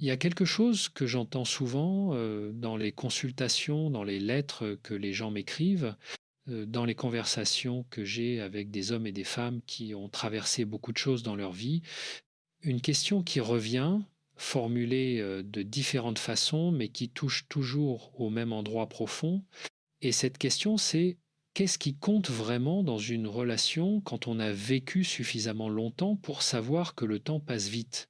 Il y a quelque chose que j'entends souvent, dans les consultations, dans les lettres que les gens m'écrivent, dans les conversations que j'ai avec des hommes et des femmes qui ont traversé beaucoup de choses dans leur vie. Une question qui revient, formulée, de différentes façons, mais qui touche toujours au même endroit profond. Et cette question, c'est: qu'est-ce qui compte vraiment dans une relation quand on a vécu suffisamment longtemps pour savoir que le temps passe vite?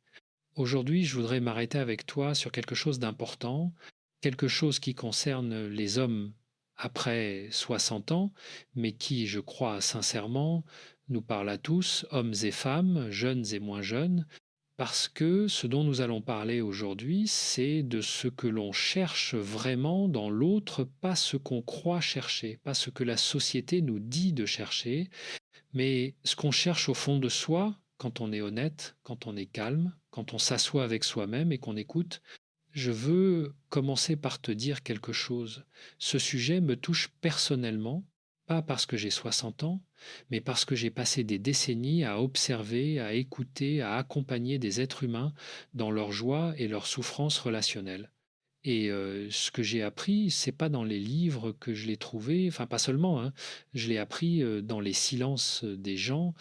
Aujourd'hui, je voudrais m'arrêter avec toi sur quelque chose d'important, quelque chose qui concerne les hommes après 60 ans, mais qui, je crois sincèrement, nous parle à tous, hommes et femmes, jeunes et moins jeunes, parce que ce dont nous allons parler aujourd'hui, c'est de ce que l'on cherche vraiment dans l'autre, pas ce qu'on croit chercher, pas ce que la société nous dit de chercher, mais ce qu'on cherche au fond de soi, quand on est honnête, quand on est calme, quand on s'assoit avec soi-même et qu'on écoute. Je veux commencer par te dire quelque chose. Ce sujet me touche personnellement, pas parce que j'ai 60 ans, mais parce que j'ai passé des décennies à observer, à écouter, à accompagner des êtres humains dans leur joie et leur souffrance relationnelle. Et ce que j'ai appris, c'est pas dans les livres que je l'ai trouvé, enfin pas seulement, hein, je l'ai appris, dans les silences, des gens,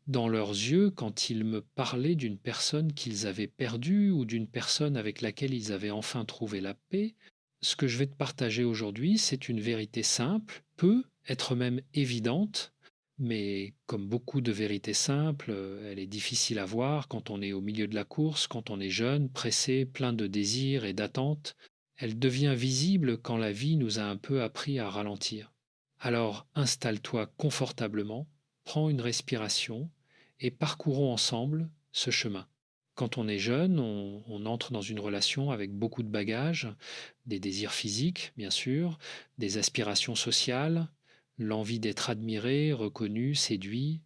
dans leurs yeux quand ils me parlaient d'une personne qu'ils avaient perdue ou d'une personne avec laquelle ils avaient enfin trouvé la paix. Ce que je vais te partager aujourd'hui, c'est une vérité simple, peut être même évidente, mais comme beaucoup de vérités simples, elle est difficile à voir quand on est au milieu de la course, quand on est jeune, pressé, plein de désirs et d'attentes. Elle devient visible quand la vie nous a un peu appris à ralentir. Alors installe-toi confortablement, prends une respiration et parcourons ensemble ce chemin. Quand on est jeune, on entre dans une relation avec beaucoup de bagages, des désirs physiques, bien sûr, des aspirations sociales, l'envie d'être admiré, reconnu, séduit.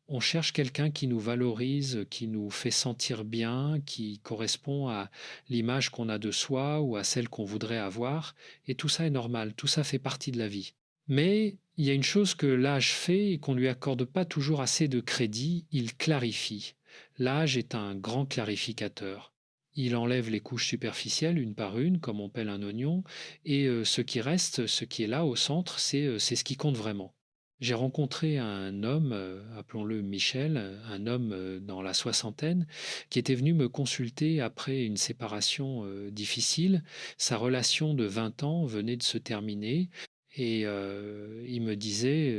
On cherche quelqu'un qui nous valorise, qui nous fait sentir bien, qui correspond à l'image qu'on a de soi ou à celle qu'on voudrait avoir. Et tout ça est normal, tout ça fait partie de la vie. Mais il y a une chose que l'âge fait et qu'on ne lui accorde pas toujours assez de crédit, il clarifie. L'âge est un grand clarificateur. Il enlève les couches superficielles une par une, comme on pèle un oignon, et ce qui reste, ce qui est là au centre, c'est ce qui compte vraiment. J'ai rencontré un homme, appelons-le Michel, un homme dans la soixantaine, qui était venu me consulter après une séparation difficile. Sa relation de 20 ans venait de se terminer et il me disait,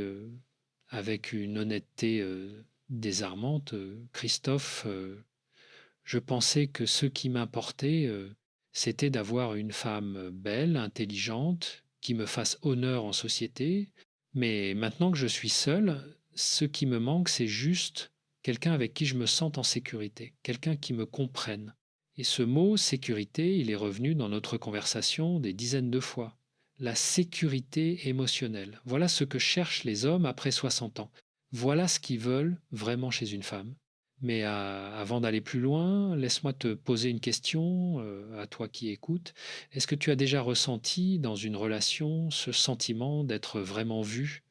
avec une honnêteté désarmante, Christophe, je pensais que ce qui m'importait, c'était d'avoir une femme belle, intelligente, qui me fasse honneur en société. Mais maintenant que je suis seul, ce qui me manque, c'est juste quelqu'un avec qui je me sente en sécurité, quelqu'un qui me comprenne. Et ce mot sécurité, il est revenu dans notre conversation des dizaines de fois. La sécurité émotionnelle. Voilà ce que cherchent les hommes après 60 ans. Voilà ce qu'ils veulent vraiment chez une femme. Mais avant d'aller plus loin, laisse-moi te poser une question, à toi qui écoutes. Est-ce que tu as déjà ressenti dans une relation ce sentiment d'être vraiment vu?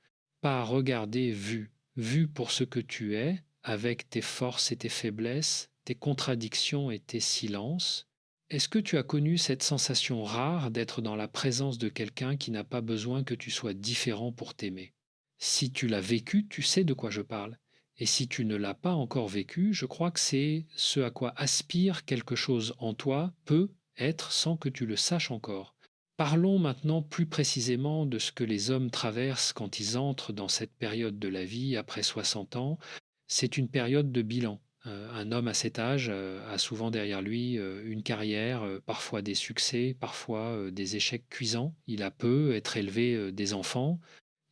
Pas regardé, vu. Vu pour ce que tu es, avec tes forces et tes faiblesses, tes contradictions et tes silences. Est-ce que tu as connu cette sensation rare d'être dans la présence de quelqu'un qui n'a pas besoin que tu sois différent pour t'aimer? Si tu l'as vécu, tu sais de quoi je parle. Et si tu ne l'as pas encore vécu, je crois que c'est ce à quoi aspire quelque chose en toi, peut être sans que tu le saches encore. Parlons maintenant plus précisément de ce que les hommes traversent quand ils entrent dans cette période de la vie après 60 ans. C'est une période de bilan. Un homme à cet âge a souvent derrière lui une carrière, parfois des succès, parfois des échecs cuisants. Il a peu être élevé des enfants,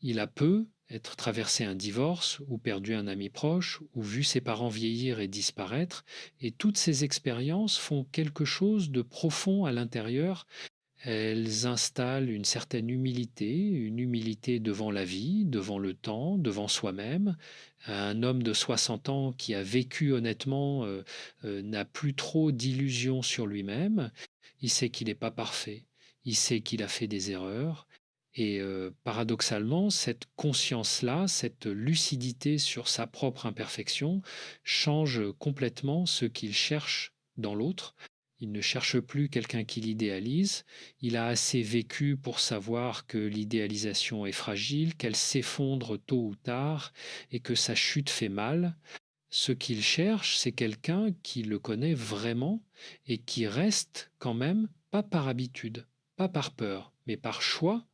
il a peu être traversé un divorce ou perdu un ami proche ou vu ses parents vieillir et disparaître, et toutes ces expériences font quelque chose de profond à l'intérieur. Elles installent une certaine humilité, une humilité devant la vie, devant le temps, devant soi-même. Un homme de 60 ans qui a vécu honnêtement n'a plus trop d'illusions sur lui-même. Il sait qu'il n'est pas parfait. Il sait qu'il a fait des erreurs. Et paradoxalement, cette conscience-là, cette lucidité sur sa propre imperfection, change complètement ce qu'il cherche dans l'autre. Il ne cherche plus quelqu'un qui l'idéalise. Il a assez vécu pour savoir que l'idéalisation est fragile, qu'elle s'effondre tôt ou tard et que sa chute fait mal. Ce qu'il cherche, c'est quelqu'un qui le connaît vraiment et qui reste quand même, pas par habitude, pas par peur, mais par choix.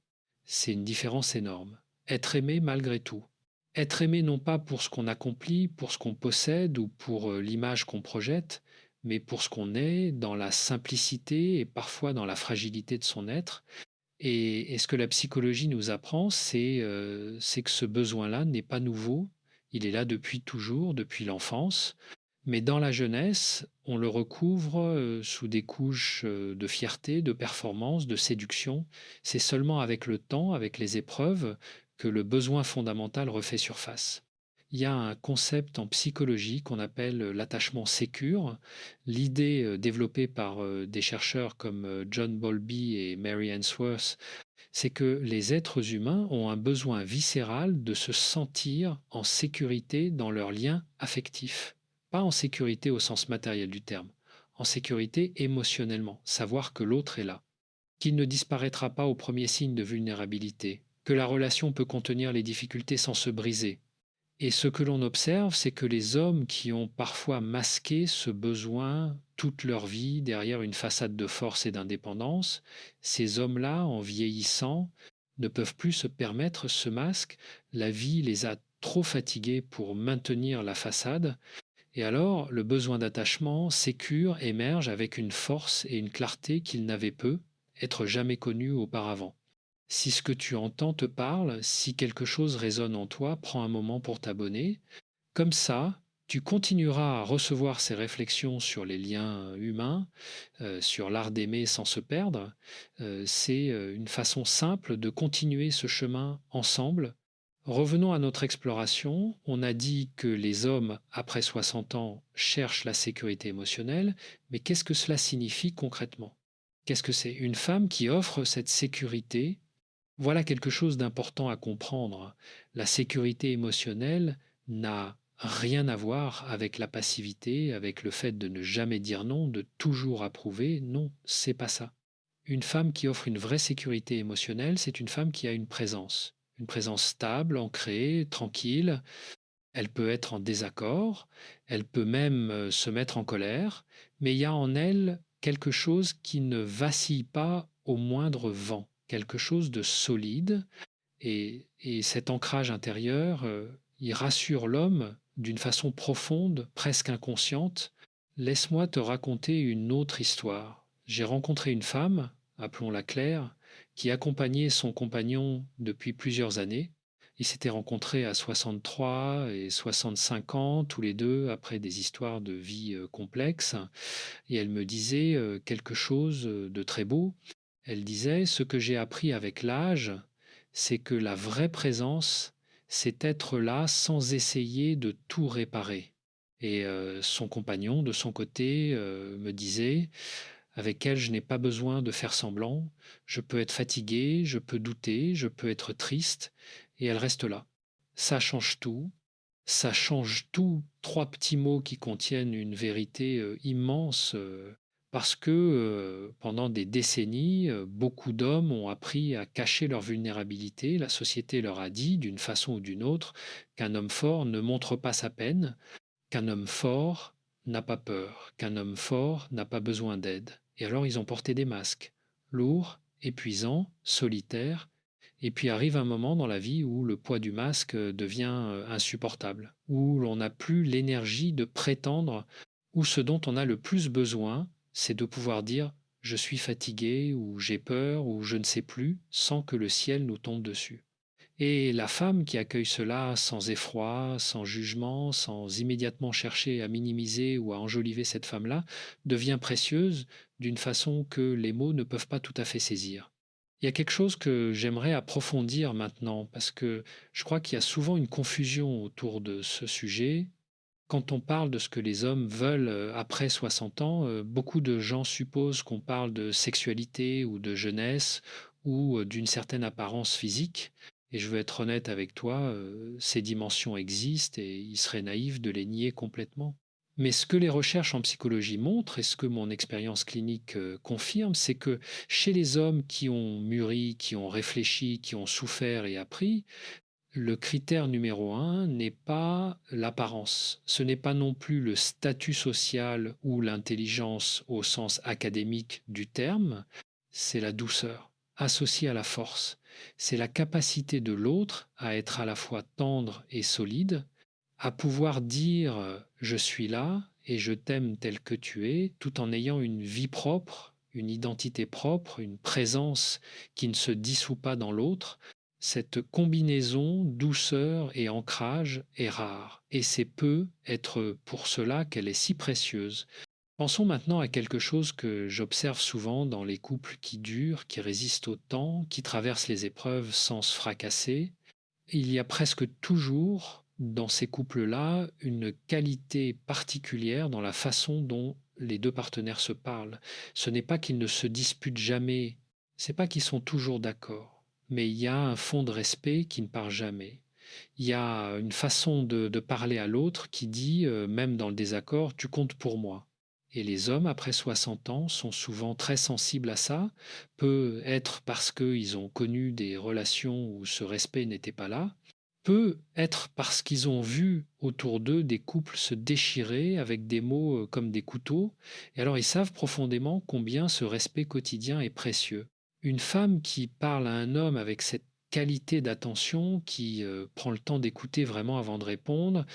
C'est une différence énorme. Être aimé malgré tout. Être aimé non pas pour ce qu'on accomplit, pour ce qu'on possède ou pour l'image qu'on projette, mais pour ce qu'on est, dans la simplicité et parfois dans la fragilité de son être. Et ce que la psychologie nous apprend, c'est que ce besoin-là n'est pas nouveau, il est là depuis toujours, depuis l'enfance, mais dans la jeunesse, on le recouvre sous des couches de fierté, de performance, de séduction. C'est seulement avec le temps, avec les épreuves, que le besoin fondamental refait surface. Il y a un concept en psychologie qu'on appelle l'attachement sécure. L'idée développée par des chercheurs comme John Bowlby et Mary Ainsworth, c'est que les êtres humains ont un besoin viscéral de se sentir en sécurité dans leurs liens affectifs. Pas en sécurité au sens matériel du terme, en sécurité émotionnellement, savoir que l'autre est là, qu'il ne disparaîtra pas au premier signe de vulnérabilité, que la relation peut contenir les difficultés sans se briser. Et ce que l'on observe, c'est que les hommes qui ont parfois masqué ce besoin toute leur vie derrière une façade de force et d'indépendance, ces hommes-là, en vieillissant, ne peuvent plus se permettre ce masque. La vie les a trop fatigués pour maintenir la façade. Et alors, le besoin d'attachement sécure émerge avec une force et une clarté qu'ils n'avaient peu, être jamais connus auparavant. Si ce que tu entends te parle, si quelque chose résonne en toi, prends un moment pour t'abonner. Comme ça, tu continueras à recevoir ces réflexions sur les liens humains, sur l'art d'aimer sans se perdre. C'est une façon simple de continuer ce chemin ensemble. Revenons à notre exploration. On a dit que les hommes, après 60 ans, cherchent la sécurité émotionnelle, mais qu'est-ce que cela signifie concrètement? Qu'est-ce que c'est? Une femme qui offre cette sécurité, voilà quelque chose d'important à comprendre. La sécurité émotionnelle n'a rien à voir avec la passivité, avec le fait de ne jamais dire non, de toujours approuver. Non, c'est pas ça. Une femme qui offre une vraie sécurité émotionnelle, c'est une femme qui a une présence stable, ancrée, tranquille. Elle peut être en désaccord, elle peut même se mettre en colère, mais il y a en elle quelque chose qui ne vacille pas au moindre vent, quelque chose de solide, et cet ancrage intérieur, il rassure l'homme d'une façon profonde, presque inconsciente. Laisse-moi te raconter une autre histoire. J'ai rencontré une femme, appelons-la Claire, qui accompagnait son compagnon depuis plusieurs années. Ils s'étaient rencontrés à 63 et 65 ans, tous les deux, après des histoires de vie complexes. Et elle me disait quelque chose de très beau. Elle disait, ce que j'ai appris avec l'âge, c'est que la vraie présence, c'est être là sans essayer de tout réparer. Et son compagnon, de son côté, me disait, avec elle, je n'ai pas besoin de faire semblant, je peux être fatigué, je peux douter, je peux être triste, et elle reste là. Ça change tout, ça change tout. Trois petits mots qui contiennent une vérité immense, parce que pendant des décennies, beaucoup d'hommes ont appris à cacher leur vulnérabilité. La société leur a dit, d'une façon ou d'une autre, qu'un homme fort ne montre pas sa peine, qu'un homme fort n'a pas peur, qu'un homme fort n'a pas besoin d'aide. Et alors ils ont porté des masques, lourds, épuisants, solitaires, et puis arrive un moment dans la vie où le poids du masque devient insupportable, où l'on n'a plus l'énergie de prétendre, où ce dont on a le plus besoin, c'est de pouvoir dire je suis fatigué ou j'ai peur ou je ne sais plus sans que le ciel nous tombe dessus. Et la femme qui accueille cela sans effroi, sans jugement, sans immédiatement chercher à minimiser ou à enjoliver cette femme-là, devient précieuse d'une façon que les mots ne peuvent pas tout à fait saisir. Il y a quelque chose que j'aimerais approfondir maintenant, parce que je crois qu'il y a souvent une confusion autour de ce sujet. Quand on parle de ce que les hommes veulent après 60 ans, beaucoup de gens supposent qu'on parle de sexualité ou de jeunesse ou d'une certaine apparence physique. Et je veux être honnête avec toi, ces dimensions existent et il serait naïf de les nier complètement. Mais ce que les recherches en psychologie montrent et ce que mon expérience clinique confirme, c'est que chez les hommes qui ont mûri, qui ont réfléchi, qui ont souffert et appris, le critère numéro un n'est pas l'apparence. Ce n'est pas non plus le statut social ou l'intelligence au sens académique du terme, c'est la douceur, associée à la force. C'est la capacité de l'autre à être à la fois tendre et solide, à pouvoir dire je suis là et je t'aime tel que tu es, tout en ayant une vie propre, une identité propre, une présence qui ne se dissout pas dans l'autre. Cette combinaison douceur et ancrage est rare, et c'est peu être pour cela qu'elle est si précieuse. Pensons maintenant à quelque chose que j'observe souvent dans les couples qui durent, qui résistent au temps, qui traversent les épreuves sans se fracasser. Il y a presque toujours dans ces couples-là une qualité particulière dans la façon dont les deux partenaires se parlent. Ce n'est pas qu'ils ne se disputent jamais, c'est pas qu'ils sont toujours d'accord, mais il y a un fond de respect qui ne part jamais. Il y a une façon de parler à l'autre qui dit, même dans le désaccord, tu comptes pour moi. Et les hommes, après 60 ans, sont souvent très sensibles à ça, peut être parce qu'ils ont connu des relations où ce respect n'était pas là, peut être parce qu'ils ont vu autour d'eux des couples se déchirer avec des mots comme des couteaux, et alors ils savent profondément combien ce respect quotidien est précieux. Une femme qui parle à un homme avec cette qualité d'attention, qui prend le temps d'écouter vraiment avant de répondre,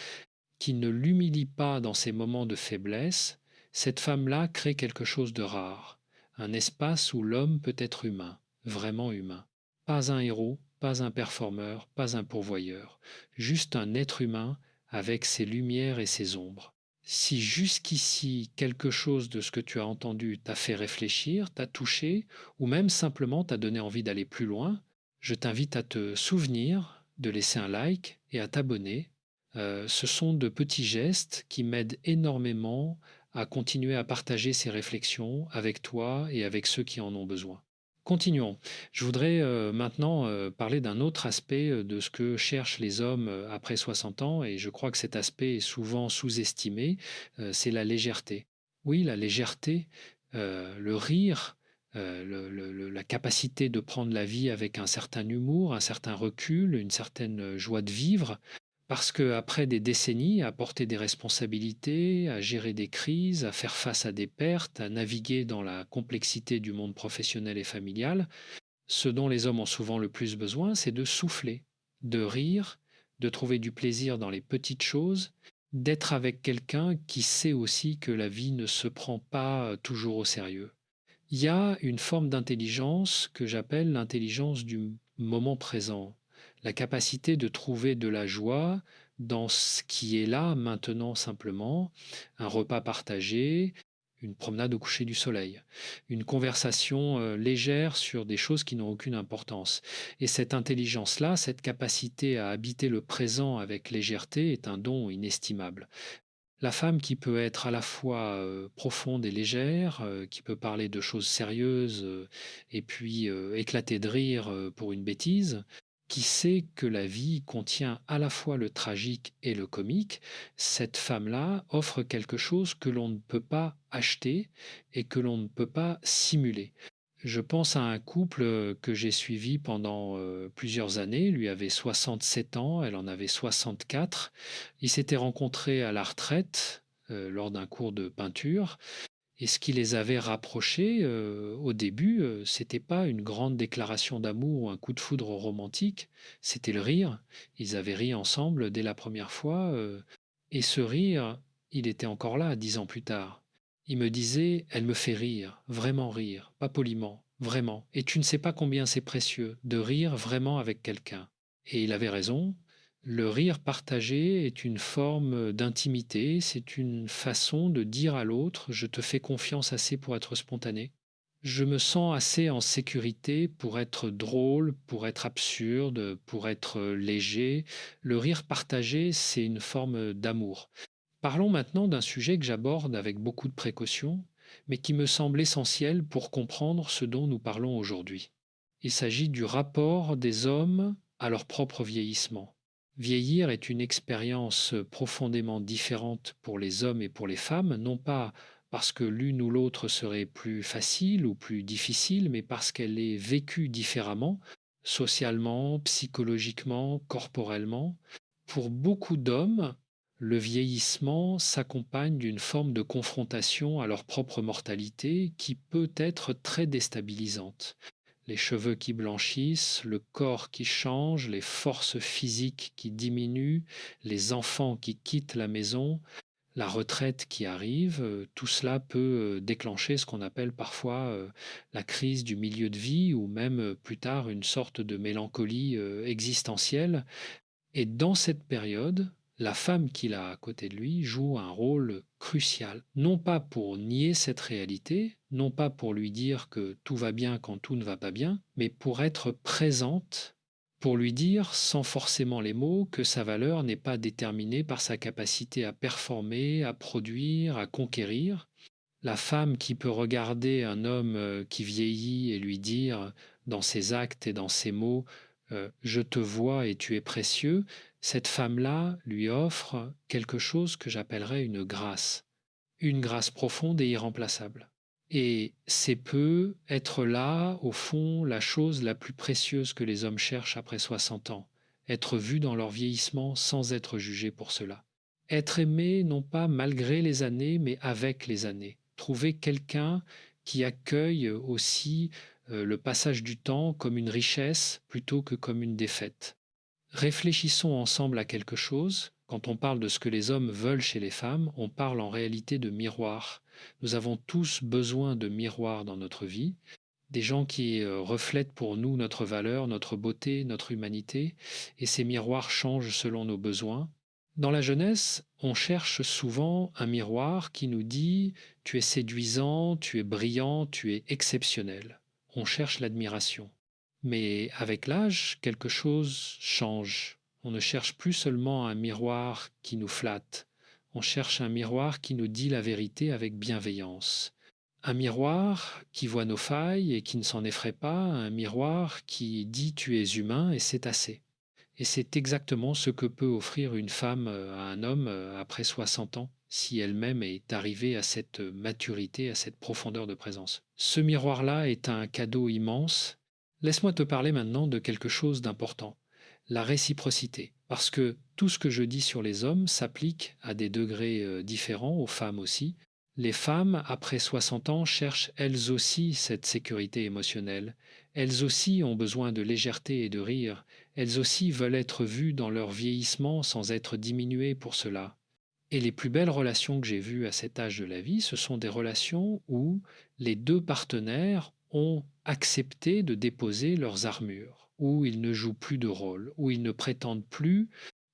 qui ne l'humilie pas dans ses moments de faiblesse, cette femme-là crée quelque chose de rare, un espace où l'homme peut être humain, vraiment humain. Pas un héros, pas un performeur, pas un pourvoyeur, juste un être humain avec ses lumières et ses ombres. Si jusqu'ici quelque chose de ce que tu as entendu t'a fait réfléchir, t'a touché, ou même simplement t'a donné envie d'aller plus loin, je t'invite à te souvenir de laisser un like et à t'abonner. Ce sont de petits gestes qui m'aident énormément à continuer à partager ces réflexions avec toi et avec ceux qui en ont besoin. Continuons. Je voudrais maintenant parler d'un autre aspect de ce que cherchent les hommes après 60 ans, et je crois que cet aspect est souvent sous-estimé, c'est la légèreté. Oui, la légèreté, le rire, la capacité de prendre la vie avec un certain humour, un certain recul, une certaine joie de vivre, parce qu'après des décennies à porter des responsabilités, à gérer des crises, à faire face à des pertes, à naviguer dans la complexité du monde professionnel et familial, ce dont les hommes ont souvent le plus besoin, c'est de souffler, de rire, de trouver du plaisir dans les petites choses, d'être avec quelqu'un qui sait aussi que la vie ne se prend pas toujours au sérieux. Il y a une forme d'intelligence que j'appelle l'intelligence du moment présent, la capacité de trouver de la joie dans ce qui est là maintenant simplement, un repas partagé, une promenade au coucher du soleil, une conversation légère sur des choses qui n'ont aucune importance. Et cette intelligence-là, cette capacité à habiter le présent avec légèreté est un don inestimable. La femme qui peut être à la fois, profonde et légère, qui peut parler de choses sérieuses, et puis, éclater de rire, pour une bêtise, qui sait que la vie contient à la fois le tragique et le comique, cette femme-là offre quelque chose que l'on ne peut pas acheter et que l'on ne peut pas simuler. Je pense à un couple, que j'ai suivi pendant, plusieurs années. Lui avait 67 ans, elle en avait 64. Ils s'étaient rencontrés à la retraite, lors d'un cours de peinture, et ce qui les avait rapprochés, au début, c'était pas une grande déclaration d'amour ou un coup de foudre romantique, c'était le rire. Ils avaient ri ensemble dès la première fois, et ce rire, il était encore là 10 ans plus tard. Il me disait: «Elle me fait rire, pas poliment, vraiment, et tu ne sais pas combien c'est précieux de rire vraiment avec quelqu'un». Et il avait raison. Le rire partagé est une forme d'intimité, c'est une façon de dire à l'autre: «Je te fais confiance assez pour être spontané. Je me sens assez en sécurité pour être drôle, pour être absurde, pour être léger». Le rire partagé, c'est une forme d'amour. Parlons maintenant d'un sujet que j'aborde avec beaucoup de précaution, mais qui me semble essentiel pour comprendre ce dont nous parlons aujourd'hui. Il s'agit du rapport des hommes à leur propre vieillissement. Vieillir est une expérience profondément différente pour les hommes et pour les femmes, non pas parce que l'une ou l'autre serait plus facile ou plus difficile, mais parce qu'elle est vécue différemment, socialement, psychologiquement, corporellement. Pour beaucoup d'hommes, le vieillissement s'accompagne d'une forme de confrontation à leur propre mortalité qui peut être très déstabilisante. Les cheveux qui blanchissent, le corps qui change, les forces physiques qui diminuent, les enfants qui quittent la maison, la retraite qui arrive, tout cela peut déclencher ce qu'on appelle parfois la crise du milieu de vie ou même plus tard une sorte de mélancolie existentielle. Et dans cette période, la femme qu'il a à côté de lui joue un rôle crucial, non pas pour nier cette réalité, non pas pour lui dire que tout va bien quand tout ne va pas bien, mais pour être présente, pour lui dire, sans forcément les mots, que sa valeur n'est pas déterminée par sa capacité à performer, à produire, à conquérir. La femme qui peut regarder un homme qui vieillit et lui dire, dans ses actes et dans ses mots, je te vois et tu es précieux, cette femme-là lui offre quelque chose que j'appellerais une grâce profonde et irremplaçable. Et c'est peu être là, au fond, la chose la plus précieuse que les hommes cherchent après 60 ans, être vus dans leur vieillissement sans être jugés pour cela. Être aimé, non pas malgré les années, mais avec les années. Trouver quelqu'un qui accueille aussi le passage du temps comme une richesse plutôt que comme une défaite. Réfléchissons ensemble à quelque chose. Quand on parle de ce que les hommes veulent chez les femmes, on parle en réalité de miroirs. Nous avons tous besoin de miroirs dans notre vie, des gens qui reflètent pour nous notre valeur, notre beauté, notre humanité, et ces miroirs changent selon nos besoins. Dans la jeunesse, on cherche souvent un miroir qui nous dit tu es séduisant, tu es brillant, tu es exceptionnel. On cherche l'admiration. Mais avec l'âge, quelque chose change. On ne cherche plus seulement un miroir qui nous flatte, on cherche un miroir qui nous dit la vérité avec bienveillance. Un miroir qui voit nos failles et qui ne s'en effraie pas, un miroir qui dit tu es humain et c'est assez. Et c'est exactement ce que peut offrir une femme à un homme après 60 ans, si elle-même est arrivée à cette maturité, à cette profondeur de présence. Ce miroir-là est un cadeau immense. Laisse-moi te parler maintenant de quelque chose d'important, la réciprocité. Parce que tout ce que je dis sur les hommes s'applique à des degrés différents, aux femmes aussi. Les femmes, après 60 ans, cherchent elles aussi cette sécurité émotionnelle. Elles aussi ont besoin de légèreté et de rire. Elles aussi veulent être vues dans leur vieillissement sans être diminuées pour cela. Et les plus belles relations que j'ai vues à cet âge de la vie, ce sont des relations où les deux partenaires ont accepté de déposer leurs armures, où ils ne jouent plus de rôle, où ils ne prétendent plus,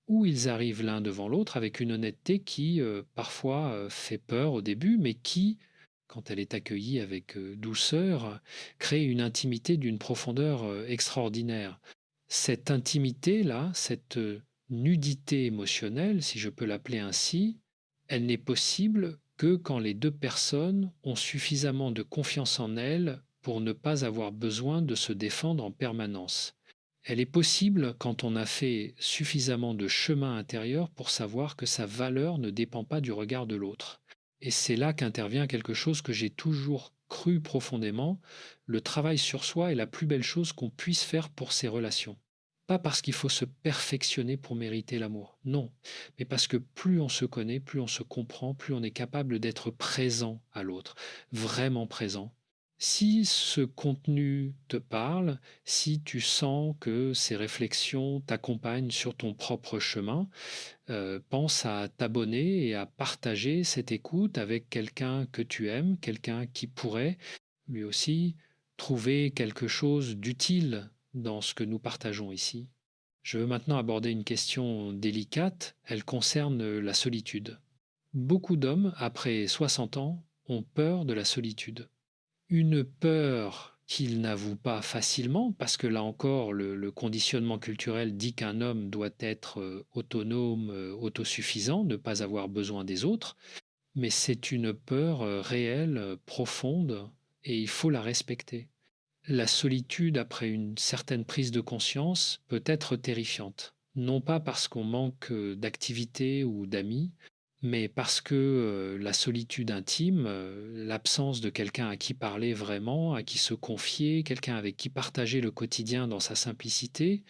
où ils arrivent l'un devant l'autre avec une honnêteté qui parfois fait peur au début, mais qui, quand elle est accueillie avec douceur, crée une intimité d'une profondeur extraordinaire. Cette intimité-là, cette nudité émotionnelle, si je peux l'appeler ainsi, elle n'est possible que quand les deux personnes ont suffisamment de confiance en elles pour ne pas avoir besoin de se défendre en permanence. Elle est possible quand on a fait suffisamment de chemin intérieur pour savoir que sa valeur ne dépend pas du regard de l'autre. Et c'est là qu'intervient quelque chose que j'ai toujours cru profondément, le travail sur soi est la plus belle chose qu'on puisse faire pour ses relations. Pas parce qu'il faut se perfectionner pour mériter l'amour, non, mais parce que plus on se connaît, plus on se comprend, plus on est capable d'être présent à l'autre, vraiment présent. Si ce contenu te parle, si tu sens que ces réflexions t'accompagnent sur ton propre chemin, pense à t'abonner et à partager cette écoute avec quelqu'un que tu aimes, quelqu'un qui pourrait lui aussi trouver quelque chose d'utile dans ce que nous partageons ici. Je veux maintenant aborder une question délicate, elle concerne la solitude. Beaucoup d'hommes, après 60 ans, ont peur de la solitude. Une peur qu'ils n'avouent pas facilement, parce que là encore, le conditionnement culturel dit qu'un homme doit être autonome, autosuffisant, ne pas avoir besoin des autres, mais c'est une peur réelle, profonde, et il faut la respecter. La solitude, après une certaine prise de conscience, peut être terrifiante. non pas parce qu'on manque d'activité ou d'amis, mais parce que la solitude intime, l'absence de quelqu'un à qui parler vraiment, à qui se confier, quelqu'un avec qui partager le quotidien dans sa simplicité,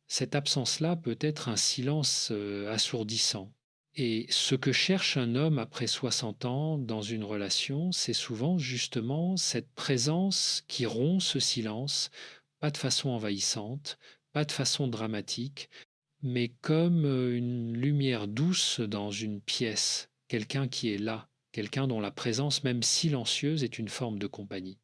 cette absence-là peut être un silence assourdissant. Et ce que cherche un homme après 60 ans dans une relation, c'est souvent justement cette présence qui rompt ce silence, pas de façon envahissante, pas de façon dramatique, mais comme une lumière douce dans une pièce, quelqu'un qui est là, quelqu'un dont la présence, même silencieuse, est une forme de compagnie.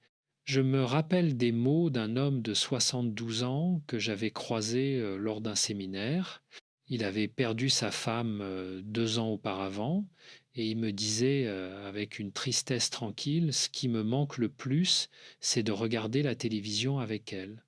Je me rappelle des mots d'un homme de 72 ans que j'avais croisé lors d'un séminaire. Il avait perdu sa femme 2 ans auparavant et il me disait avec une tristesse tranquille, ce qui me manque le plus, c'est de regarder la télévision avec elle.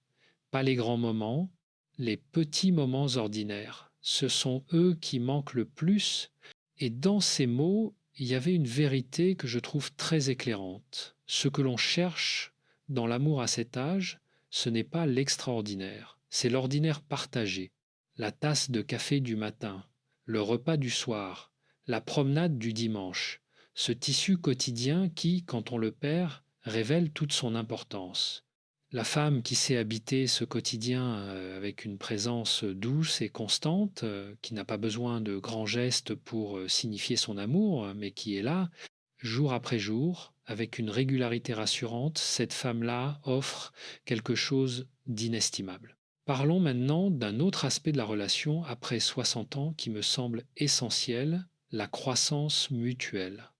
Pas les grands moments, les petits moments ordinaires. Ce sont eux qui manquent le plus. Et dans ces mots, il y avait une vérité que je trouve très éclairante. Ce que l'on cherche dans l'amour à cet âge, ce n'est pas l'extraordinaire, c'est l'ordinaire partagé. La tasse de café du matin, le repas du soir, la promenade du dimanche, ce tissu quotidien qui, quand on le perd, révèle toute son importance. La femme qui sait habiter ce quotidien avec une présence douce et constante, qui n'a pas besoin de grands gestes pour signifier son amour, mais qui est là, jour après jour, avec une régularité rassurante, cette femme-là offre quelque chose d'inestimable. Parlons maintenant d'un autre aspect de la relation après 60 ans qui me semble essentiel, la croissance mutuelle.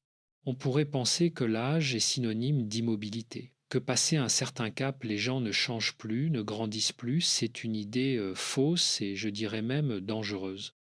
On pourrait penser que l'âge est synonyme d'immobilité, que passé un certain cap, les gens ne changent plus, ne grandissent plus. C'est une idée fausse et je dirais même dangereuse.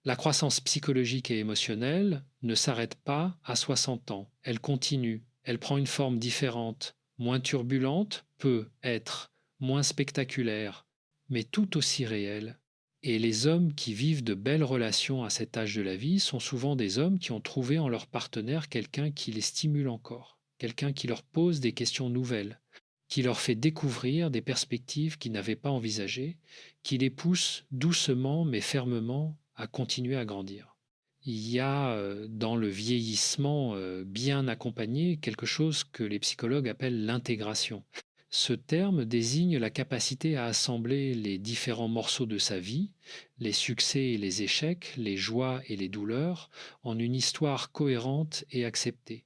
La croissance psychologique et émotionnelle ne s'arrête pas à 60 ans. Elle continue, elle prend une forme différente, moins turbulente, peut être, moins spectaculaire, mais tout aussi réelle. Et les hommes qui vivent de belles relations à cet âge de la vie sont souvent des hommes qui ont trouvé en leur partenaire quelqu'un qui les stimule encore, quelqu'un qui leur pose des questions nouvelles, qui leur fait découvrir des perspectives qu'ils n'avaient pas envisagées, qui les pousse doucement mais fermement à continuer à grandir. Il y a dans le vieillissement bien accompagné quelque chose que les psychologues appellent l'intégration. Ce terme désigne la capacité à assembler les différents morceaux de sa vie, les succès et les échecs, les joies et les douleurs, en une histoire cohérente et acceptée.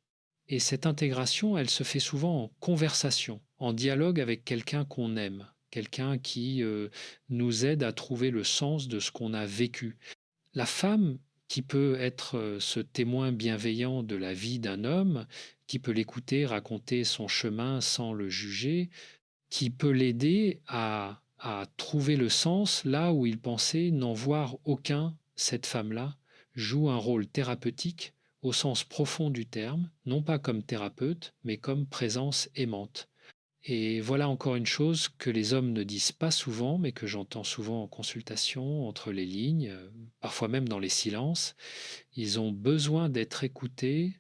Et cette intégration, elle se fait souvent en conversation, en dialogue avec quelqu'un qu'on aime, quelqu'un qui nous aide à trouver le sens de ce qu'on a vécu. La femme qui peut être ce témoin bienveillant de la vie d'un homme, qui peut l'écouter, raconter son chemin sans le juger, qui peut l'aider à trouver le sens là où il pensait n'en voir aucun, cette femme-là joue un rôle thérapeutique au sens profond du terme, non pas comme thérapeute, mais comme présence aimante. Et voilà encore une chose que les hommes ne disent pas souvent, mais que j'entends souvent en consultation, entre les lignes, parfois même dans les silences. Ils ont besoin d'être écoutés,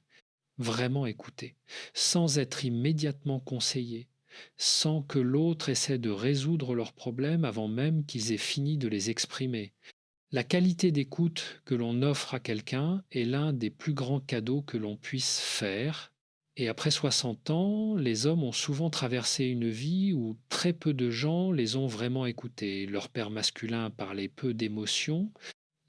vraiment écoutés, sans être immédiatement conseillés, sans que l'autre essaie de résoudre leurs problèmes avant même qu'ils aient fini de les exprimer. La qualité d'écoute que l'on offre à quelqu'un est l'un des plus grands cadeaux que l'on puisse faire. Et après 60 ans, les hommes ont souvent traversé une vie où très peu de gens les ont vraiment écoutés. Leur père masculin parlait peu d'émotions.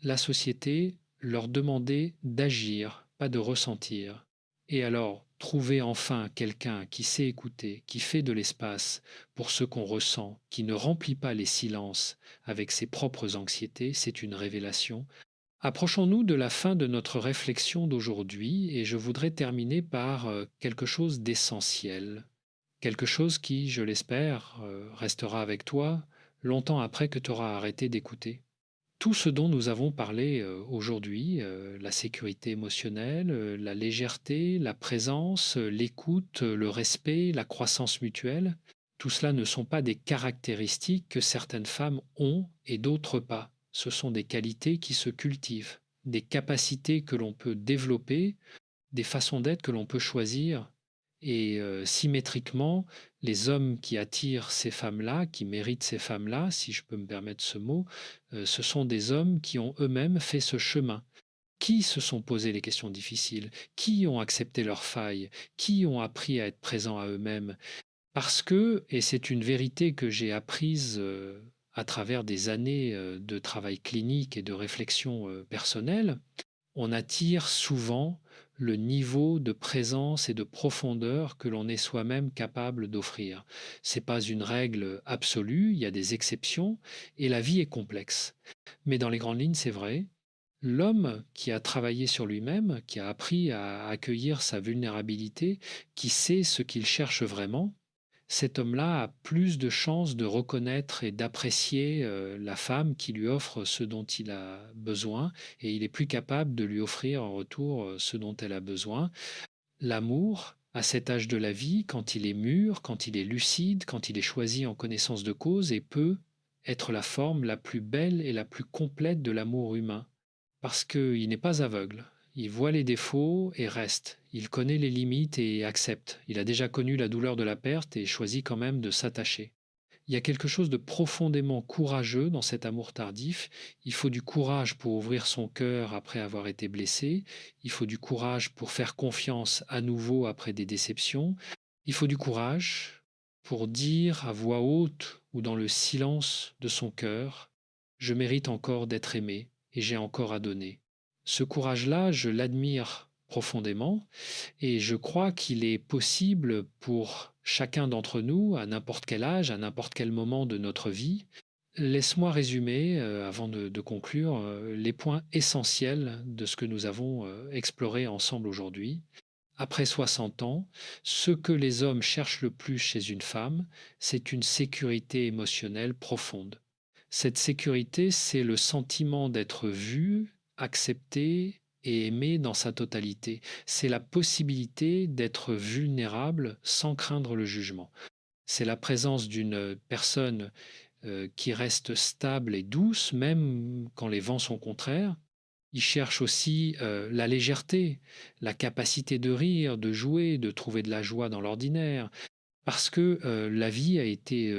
La société leur demandait d'agir, pas de ressentir. Et alors, trouver enfin quelqu'un qui sait écouter, qui fait de l'espace pour ce qu'on ressent, qui ne remplit pas les silences avec ses propres anxiétés, c'est une révélation. Approchons-nous de la fin de notre réflexion d'aujourd'hui et je voudrais terminer par quelque chose d'essentiel, quelque chose qui, je l'espère, restera avec toi longtemps après que tu auras arrêté d'écouter. Tout ce dont nous avons parlé aujourd'hui, la sécurité émotionnelle, la légèreté, la présence, l'écoute, le respect, la croissance mutuelle, tout cela ne sont pas des caractéristiques que certaines femmes ont et d'autres pas. Ce sont des qualités qui se cultivent, des capacités que l'on peut développer, des façons d'être que l'on peut choisir Et symétriquement, les hommes qui attirent ces femmes-là, qui méritent ces femmes-là, si je peux me permettre ce mot, ce sont des hommes qui ont eux-mêmes fait ce chemin, qui se sont posé les questions difficiles, qui ont accepté leurs failles, qui ont appris à être présents à eux-mêmes. Parce que, et c'est une vérité que j'ai apprise à travers des années de travail clinique et de réflexion personnelle, on attire souvent le niveau de présence et de profondeur que l'on est soi-même capable d'offrir. Ce n'est pas une règle absolue, il y a des exceptions, et la vie est complexe. Mais dans les grandes lignes, c'est vrai. L'homme qui a travaillé sur lui-même, qui a appris à accueillir sa vulnérabilité, qui sait ce qu'il cherche vraiment, cet homme-là a plus de chances de reconnaître et d'apprécier la femme qui lui offre ce dont il a besoin, et il est plus capable de lui offrir en retour ce dont elle a besoin. L'amour, à cet âge de la vie, quand il est mûr, quand il est lucide, quand il est choisi en connaissance de cause, et peut être la forme la plus belle et la plus complète de l'amour humain. Parce qu'il n'est pas aveugle. Il voit les défauts et reste. Il connaît les limites et accepte. Il a déjà connu la douleur de la perte et choisit quand même de s'attacher. Il y a quelque chose de profondément courageux dans cet amour tardif. Il faut du courage pour ouvrir son cœur après avoir été blessé. Il faut du courage pour faire confiance à nouveau après des déceptions. Il faut du courage pour dire à voix haute ou dans le silence de son cœur, je mérite encore d'être aimé et j'ai encore à donner. Ce courage-là, je l'admire profondément et je crois qu'il est possible pour chacun d'entre nous, à n'importe quel âge, à n'importe quel moment de notre vie. Laisse-moi résumer, avant de conclure, les points essentiels de ce que nous avons exploré ensemble aujourd'hui. Après 60 ans, ce que les hommes cherchent le plus chez une femme, c'est une sécurité émotionnelle profonde. Cette sécurité, c'est le sentiment d'être vu, accepté et aimé dans sa totalité. C'est la possibilité d'être vulnérable sans craindre le jugement. C'est la présence d'une personne qui reste stable et douce, même quand les vents sont contraires. Ils cherchent aussi la légèreté, la capacité de rire, de jouer, de trouver de la joie dans l'ordinaire, parce que la vie a été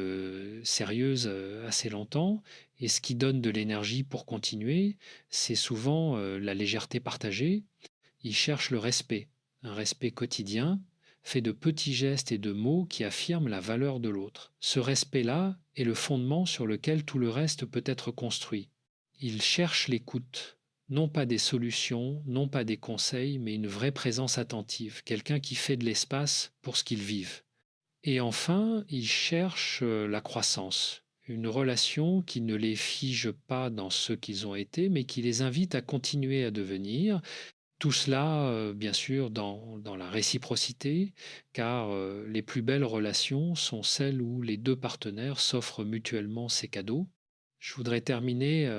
sérieuse assez longtemps, et ce qui donne de l'énergie pour continuer, c'est souvent la légèreté partagée. Ils cherchent le respect, un respect quotidien, fait de petits gestes et de mots qui affirment la valeur de l'autre. Ce respect-là est le fondement sur lequel tout le reste peut être construit. Ils cherchent l'écoute, non pas des solutions, non pas des conseils, mais une vraie présence attentive, quelqu'un qui fait de l'espace pour ce qu'ils vivent. Et enfin, ils cherchent la croissance, une relation qui ne les fige pas dans ce qu'ils ont été, mais qui les invite à continuer à devenir. Tout cela, bien sûr, dans la réciprocité, car les plus belles relations sont celles où les deux partenaires s'offrent mutuellement ces cadeaux. Je voudrais terminer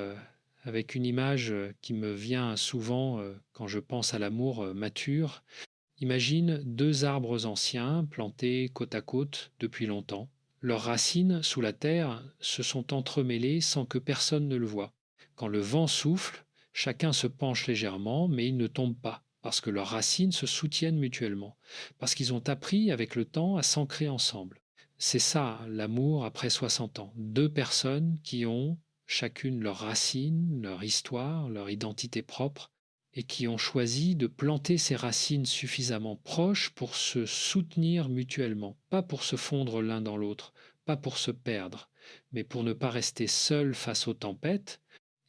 avec une image qui me vient souvent quand je pense à l'amour mature. Imagine deux arbres anciens plantés côte à côte depuis longtemps. Leurs racines sous la terre se sont entremêlées sans que personne ne le voie. Quand le vent souffle, chacun se penche légèrement, mais ils ne tombent pas, parce que leurs racines se soutiennent mutuellement, parce qu'ils ont appris avec le temps à s'ancrer ensemble. C'est ça, l'amour après 60 ans. Deux personnes qui ont chacune leurs racines, leur histoire, leur identité propre, et qui ont choisi de planter ces racines suffisamment proches pour se soutenir mutuellement, pas pour se fondre l'un dans l'autre, pas pour se perdre, mais pour ne pas rester seuls face aux tempêtes.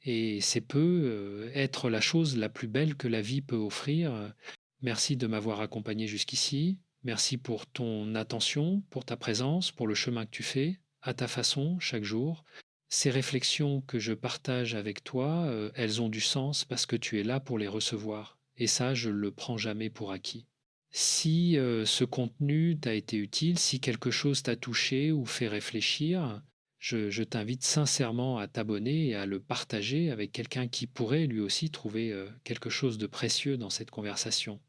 Et c'est peu être la chose la plus belle que la vie peut offrir. Merci de m'avoir accompagné jusqu'ici. Merci pour ton attention, pour ta présence, pour le chemin que tu fais, à ta façon, chaque jour. Ces réflexions que je partage avec toi, elles ont du sens parce que tu es là pour les recevoir. Et ça, je ne le prends jamais pour acquis. Si ce contenu t'a été utile, si quelque chose t'a touché ou fait réfléchir, je t'invite sincèrement à t'abonner et à le partager avec quelqu'un qui pourrait lui aussi trouver quelque chose de précieux dans cette conversation.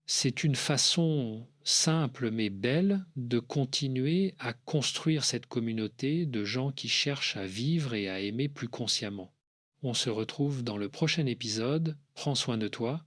C'est une façon simple mais belle de continuer à construire cette communauté de gens qui cherchent à vivre et à aimer plus consciemment. On se retrouve dans le prochain épisode. Prends soin de toi